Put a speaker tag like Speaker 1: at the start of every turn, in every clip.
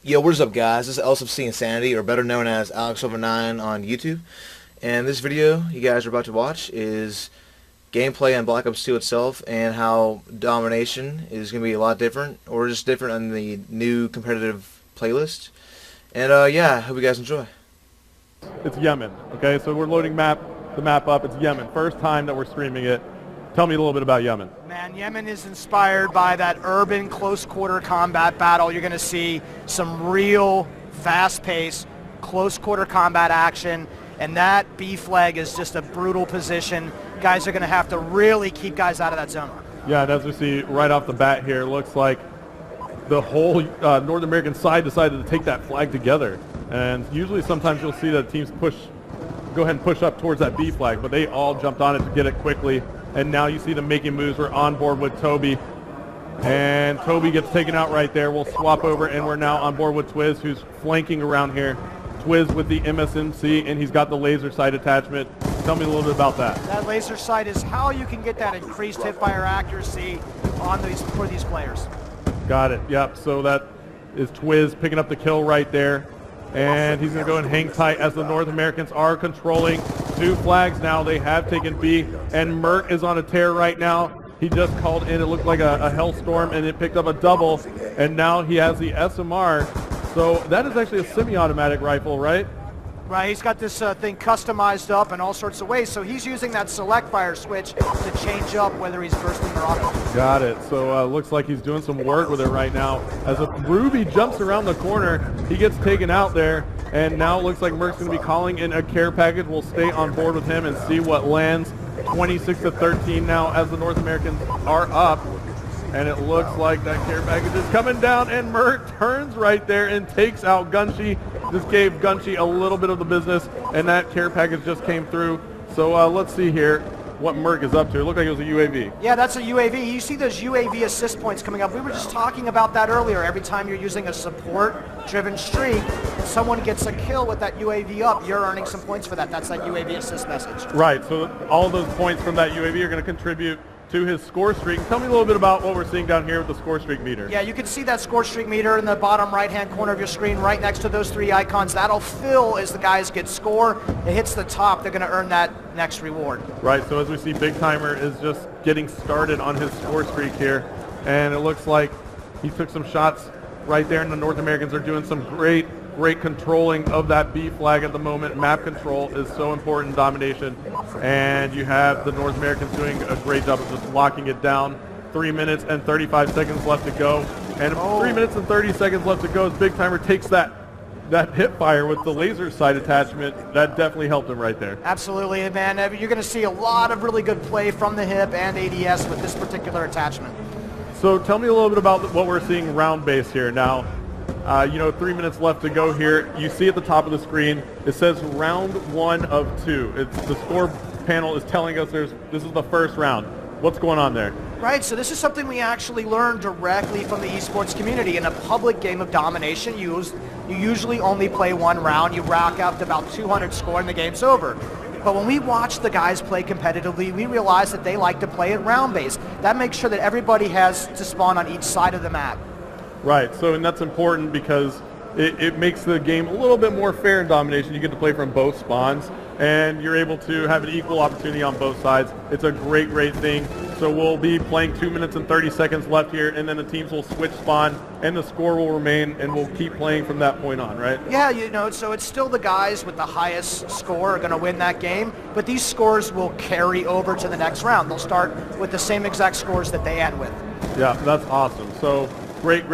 Speaker 1: Yo, what is up, guys? This is LSFC Insanity, or better known as Alex09 on YouTube. And this video you guys are about to watch is gameplay on Black Ops 2 itself and how Domination is going to be a lot different, or just different on the new competitive playlist. And yeah, I hope you guys enjoy.
Speaker 2: It's Yemen, okay? So we're loading the map up. It's Yemen. First time that we're streaming it. Tell me a little bit about Yemen.
Speaker 3: Man, Yemen is inspired by that urban close-quarter combat battle. You're going to see some real fast-paced, close-quarter combat action, and that B flag is just a brutal position. Guys are going to have to really keep guys out of that zone.
Speaker 2: Yeah, and as we see right off the bat here, it looks like the whole North American side decided to take that flag together. And usually sometimes you'll see that teams go ahead and push up towards that B flag, but they all jumped on it to get it quickly. And now you see them making moves. We're on board with Toby. And Toby gets taken out right there. We'll swap over, and we're now on board with Twiz, who's flanking around here. Twiz with the MSMC, and he's got the laser sight attachment. Tell me a little bit about that.
Speaker 3: That laser sight is how you can get that increased hip-fire accuracy on for these players.
Speaker 2: Got it. Yep. So that is Twiz picking up the kill right there. And he's going to go and hang tight as the North Americans are controlling two flags now. They have taken B, and Merc is on a tear right now. He just called in. It looked like a hellstorm, and it picked up a double, and now he has the SMR. So that is actually a semi-automatic rifle, right?
Speaker 3: Right, he's got this thing customized up in all sorts of ways, so he's using that select fire switch to change up whether he's bursting or auto.
Speaker 2: Got it. So looks like he's doing some work with it right now. As a Ruby jumps around the corner, he gets taken out there, and now it looks like Merc's going to be calling in a care package. We'll stay on board with him and see what lands. 26-13 now as the North Americans are up. And it looks like that care package is coming down, and Merc turns right there and takes out Gunshi. This gave Gunshi a little bit of the business, and that care package just came through. So let's see here what Merc is up to. It looked like it was a UAV.
Speaker 3: Yeah, that's a UAV. You see those UAV assist points coming up. We were just talking about that earlier. Every time you're using a support-driven streak and someone gets a kill with that UAV up, you're earning some points for that. That's that UAV assist message.
Speaker 2: Right, so all those points from that UAV are going to contribute to his score streak. Tell me a little bit about what we're seeing down here with the score streak meter.
Speaker 3: Yeah, you can see that score streak meter in the bottom right-hand corner of your screen right next to those three icons. That'll fill as the guys get score. It hits the top, they're going to earn that next reward.
Speaker 2: Right, so as we see, Big Timer is just getting started on his score streak here, and it looks like he took some shots right there, and the North Americans are doing some great controlling of that B flag at the moment. Map control is so important in Domination, and you have the North Americans doing a great job of just locking it down. 3 minutes and 35 seconds left to go, and 3 minutes and 30 seconds left to go as Big Timer takes that hip fire with the laser sight attachment. That definitely helped him right there.
Speaker 3: Absolutely, man. You're going to see a lot of really good play from the hip and ADS with this particular attachment.
Speaker 2: So tell me a little bit about what we're seeing round base here now. 3 minutes left to go here. You see at the top of the screen, it says round 1 of 2. The score panel is telling us this is the first round. What's going on there?
Speaker 3: Right, so this is something we actually learned directly from the esports community. In a public game of Domination, you usually only play one round. You rack up to about 200 score and the game's over. But when we watch the guys play competitively, we realize that they like to play it round base. That makes sure that everybody has to spawn on each side of the map.
Speaker 2: Right, so and that's important because it makes the game a little bit more fair in Domination. You get to play from both spawns, and you're able to have an equal opportunity on both sides. It's a great thing. So we'll be playing 2 minutes and 30 seconds left here, and then the teams will switch spawn, and the score will remain, and we'll keep playing from that point on, right?
Speaker 3: Yeah, so it's still the guys with the highest score are going to win that game, but these scores will carry over to the next round. They'll start with the same exact scores that they end with.
Speaker 2: Yeah, that's awesome. So great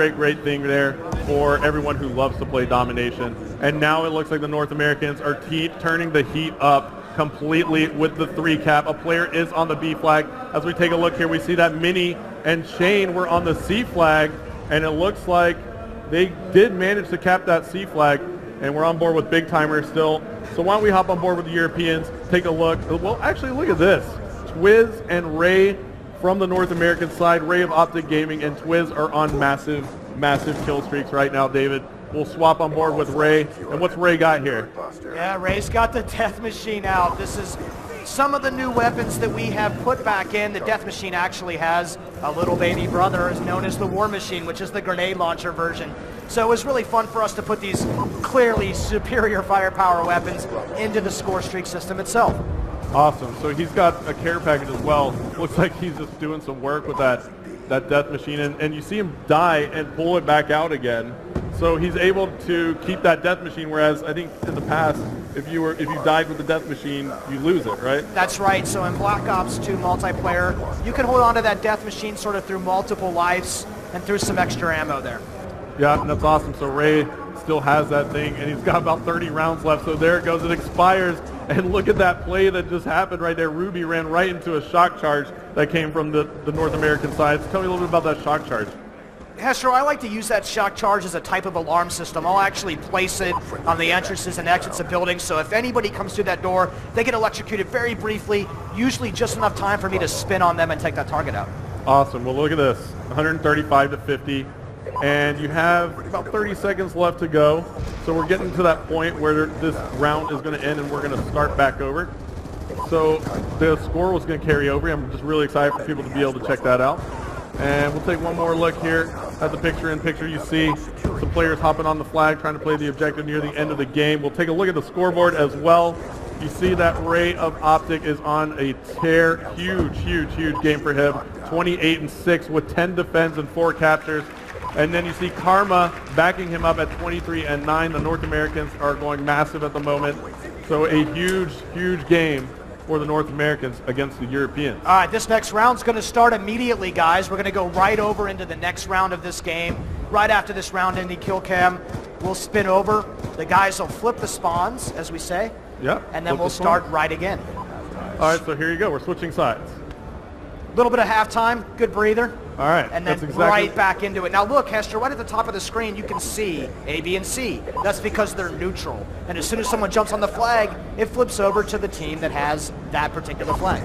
Speaker 2: thing there for everyone who loves to play Domination. And now it looks like the North Americans are turning the heat up completely with the 3 cap. A player is on the B flag. As we take a look here, we see that Minnie and Shane were on the C flag, and it looks like they did manage to cap that C flag, and we're on board with Big Timer still. So why don't we hop on board with the Europeans, take a look. Well, actually, look at this. Twiz and Ray from the North American side, Ray of Optic Gaming and Twiz are on massive kill streaks right now, David. We'll swap on board with Ray. And what's Ray got here?
Speaker 3: Yeah, Ray's got the Death Machine out. This is some of the new weapons that we have put back in. The Death Machine actually has a little baby brother known as the War Machine, which is the grenade launcher version. So it was really fun for us to put these clearly superior firepower weapons into the score streak system itself.
Speaker 2: Awesome. So he's got a care package as well. Looks like he's just doing some work with that death machine, and you see him die and pull it back out again. So he's able to keep that death machine, whereas I think in the past, if you died with the death machine, you lose it, right?
Speaker 3: That's right. So in Black Ops 2 multiplayer, you can hold on to that death machine sort of through multiple lives and through some extra ammo there.
Speaker 2: Yeah, and that's awesome. So Ray still has that thing, and he's got about 30 rounds left. So there it goes. It expires. And look at that play that just happened right there. Ruby ran right into a shock charge that came from the North American side. So tell me a little bit about that shock charge.
Speaker 3: Hester, I like to use that shock charge as a type of alarm system. I'll actually place it on the entrances and exits of buildings, so if anybody comes through that door, they get electrocuted very briefly, usually just enough time for me to spin on them and take that target out.
Speaker 2: Awesome. Well, look at this. 135 to 50. And you have about 30 seconds left to go. So we're getting to that point where this round is going to end and we're going to start back over. So the score was going to carry over. I'm just really excited for people to be able to check that out. And we'll take one more look here at the picture-in-picture. You see some players hopping on the flag, trying to play the objective near the end of the game. We'll take a look at the scoreboard as well. You see that Ray of Optic is on a tear. Huge, huge, huge game for him. 28-6 with 10 defends and 4 captures. And then you see Karma backing him up at 23-9. The North Americans are going massive at the moment. So a huge, huge game for the North Americans against the Europeans.
Speaker 3: All right, this next round's going to start immediately, guys. We're going to go right over into the next round of this game. Right after this round in the kill cam, we'll spin over. The guys will flip the spawns, as we say.
Speaker 2: Yep.
Speaker 3: And then we'll start right again.
Speaker 2: All right, so here you go. We're switching sides.
Speaker 3: A little bit of halftime, good breather.
Speaker 2: All right.
Speaker 3: And then right back into it. Now look, Hester, right at the top of the screen, you can see A, B, and C. That's because they're neutral. And as soon as someone jumps on the flag, it flips over to the team that has that particular flag.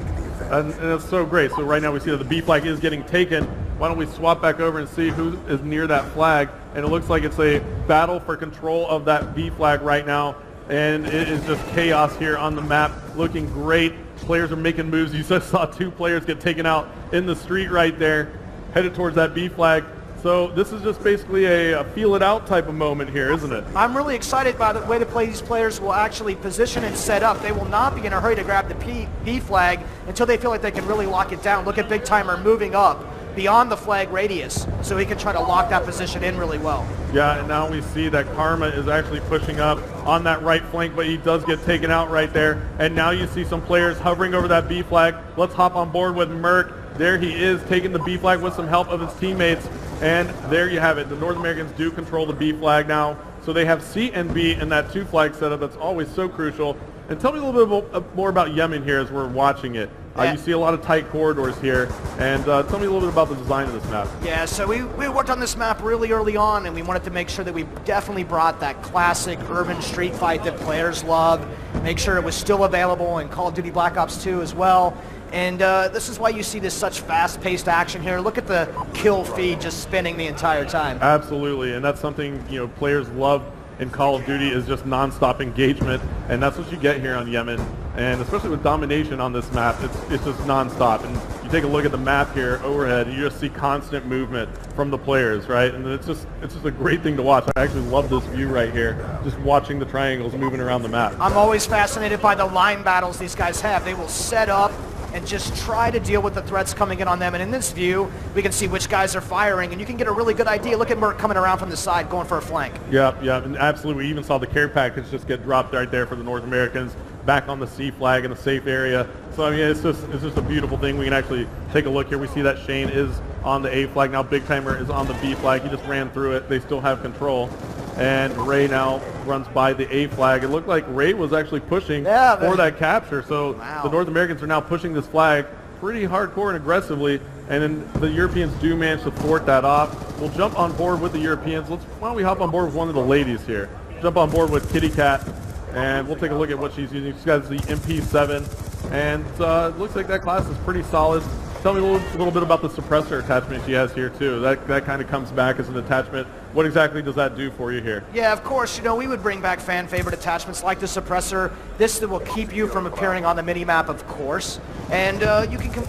Speaker 2: And it's so great. So right now we see that the B flag is getting taken. Why don't we swap back over and see who is near that flag? And it looks like it's a battle for control of that B flag right now. And it is just chaos here on the map. Looking great. Players are making moves. You just saw 2 players get taken out in the street right there, headed towards that B flag. So this is just basically a feel it out type of moment here, isn't it?
Speaker 3: I'm really excited by the way the these players will actually position and set up. They will not be in a hurry to grab the B flag until they feel like they can really lock it down. Look at Big Timer moving up beyond the flag radius so he can try to lock that position in really well.
Speaker 2: Yeah, and now we see that Karma is actually pushing up on that right flank, but he does get taken out right there. And now you see some players hovering over that B flag. Let's hop on board with Merc. There he is, taking the B flag with some help of his teammates. And there you have it. The North Americans do control the B flag now. So they have C and B in that 2 flag setup. That's always so crucial. And tell me a little bit more about Yemen here as we're watching it. You see a lot of tight corridors here, and tell me a little bit about the design of this map.
Speaker 3: Yeah, so we worked on this map really early on, and we wanted to make sure that we definitely brought that classic urban street fight that players love, make sure it was still available in Call of Duty Black Ops 2 as well. And this is why you see this such fast-paced action here. Look at the kill feed just spinning the entire time.
Speaker 2: Absolutely, and that's something players love in Call of Duty is just non-stop engagement, and that's what you get here on Yemen. And especially with Domination on this map, it's just non-stop. And you take a look at the map here overhead, you just see constant movement from the players, right? And it's just a great thing to watch. I actually love this view right here, just watching the triangles moving around the map.
Speaker 3: I'm always fascinated by the line battles these guys have. They will set up and just try to deal with the threats coming in on them. And in this view, we can see which guys are firing, and you can get a really good idea. Look at Merc coming around from the side, going for a flank.
Speaker 2: Yeah, and absolutely. We even saw the care package just get dropped right there for the North Americans, back on the C flag in a safe area. So I mean, it's just a beautiful thing. We can actually take a look here. We see that Shane is on the A flag now. Big Timer is on the B flag. He just ran through it. They still have control. And Ray now runs by the A flag. It looked like Ray was actually pushing for that capture. So the North Americans are now pushing this flag pretty hardcore and aggressively. And then the Europeans do manage to thwart that off. We'll jump on board with the Europeans. Why don't we hop on board with one of the ladies here? Jump on board with Kitty Cat. And we'll take a look at what she's using. She's got the MP7. And it looks like that class is pretty solid. Tell me a little bit about the suppressor attachment she has here too. That kind of comes back as an attachment What exactly does that do for you here?
Speaker 3: Yeah, of course, you know, we would bring back fan favorite attachments like the suppressor. This will keep you from appearing on the mini-map, of course. And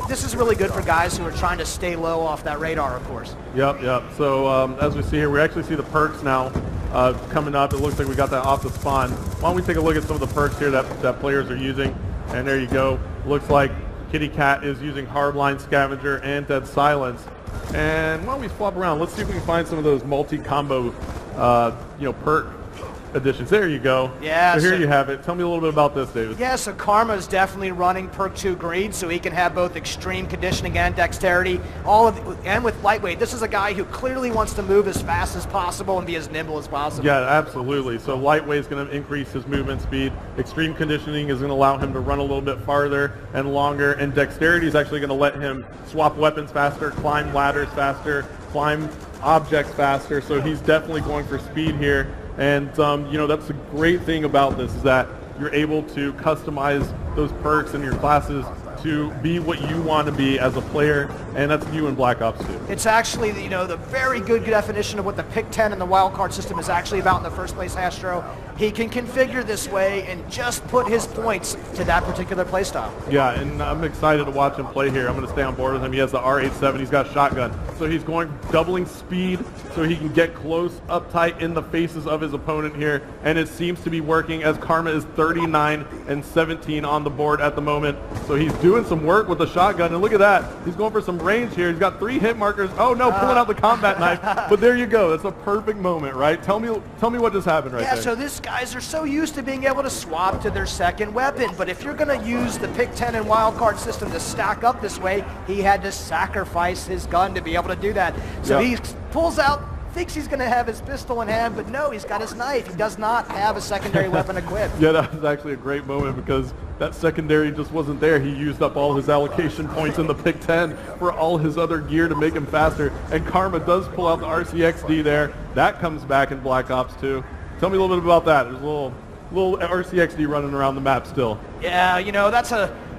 Speaker 3: this is really good for guys who are trying to stay low off that radar, of course.
Speaker 2: Yep. So as we see here, we actually see the perks now coming up. It looks like we got that off the spawn. Why don't we take a look at some of the perks here that players are using? And there you go. Looks like Kitty Cat is using Hardline Scavenger and Dead Silence. And why don't we swap around? Let's see if we can find some of those multi-combo, perk additions. There you go.
Speaker 3: Yeah.
Speaker 2: So here you have it. Tell me a little bit about this, David.
Speaker 3: Yeah, so Karma's definitely running perk 2 Greed, so he can have both extreme conditioning and dexterity, and with lightweight. This is a guy who clearly wants to move as fast as possible and be as nimble as possible.
Speaker 2: Yeah, absolutely. So lightweight is going to increase his movement speed. Extreme conditioning is going to allow him to run a little bit farther and longer, and dexterity is actually going to let him swap weapons faster, climb ladders faster, climb objects faster. So he's definitely going for speed here. And, that's the great thing about this is that you're able to customize those perks in your classes to be what you want to be as a player, and that's you in Black Ops 2.
Speaker 3: It's actually, the very good definition of what the pick 10 and the wildcard system is actually about in the first place, Astro. He can configure this way and just put his points to that particular playstyle.
Speaker 2: Yeah, and I'm excited to watch him play here. I'm going to stay on board with him. He has the R87. He's got shotgun. So he's going doubling speed so he can get close, up tight in the faces of his opponent here. And it seems to be working as Karma is 39 and 17 on the board at the moment. So he's doing some work with the shotgun. And look at that. He's going for some range here. He's got 3 hit markers. Oh, no, pulling out the combat knife. But there you go. That's a perfect moment, right? Tell me what just happened right there.
Speaker 3: Yeah, so these guys are so used to being able to swap to their second weapon. But if you're going to use the pick 10 and wildcard system to stack up this way, he had to sacrifice his gun to be able to do that. So he pulls out, thinks he's going to have his pistol in hand, but no, he's got his knife. He does not have a secondary weapon equipped.
Speaker 2: Yeah, that was actually a great moment because that secondary just wasn't there. He used up all his allocation points in the pick 10 for all his other gear to make him faster. And Karma does pull out the RCXD there. That comes back in Black Ops 2. Tell me a little bit about that. There's a little RCXD running around the map still.
Speaker 3: Yeah,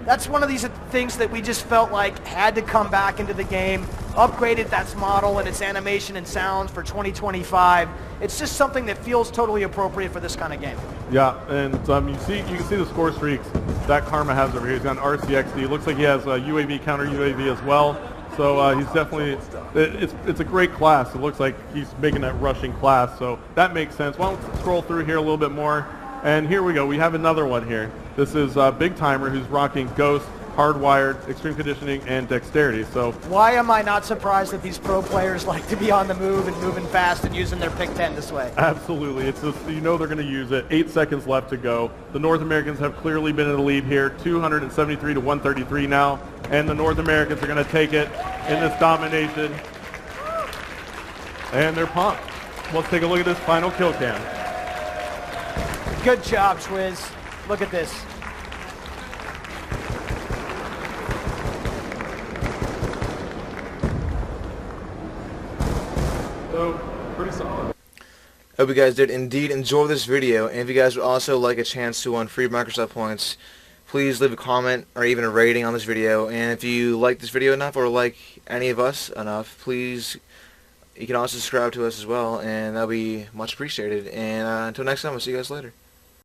Speaker 3: that's one of these things that we just felt like had to come back into the game. Upgraded that model and its animation and sounds for 2025. It's just something that feels totally appropriate for this kind of game.
Speaker 2: Yeah, and you can see the score streaks that Karma has over here. He's got an RCXD. It looks like he has a UAV, counter UAV as well. So he's definitely, it's a great class. It looks like he's making that rushing class. So that makes sense. Why don't we scroll through here a little bit more. And here we go. We have another one here. This is Big Timer, who's rocking Ghost, Hardwired, Extreme Conditioning, and Dexterity. So
Speaker 3: why am I not surprised that these pro players like to be on the move and moving fast and using their pick 10 this way?
Speaker 2: Absolutely. It's just, they're going to use it. 8 seconds left to go. The North Americans have clearly been in the lead here, 273 to 133 now. And the North Americans are going to take it in this domination. And they're pumped. Let's take a look at this final kill cam.
Speaker 3: Good job, Schwiz. Look at this.
Speaker 2: So, pretty solid.
Speaker 1: Hope you guys did indeed enjoy this video, and if you guys would also like a chance to win free Microsoft points, please leave a comment or even a rating on this video. And if you like this video enough or like any of us enough, please, you can also subscribe to us as well, and that'll be much appreciated. And until next time, I'll see you guys later.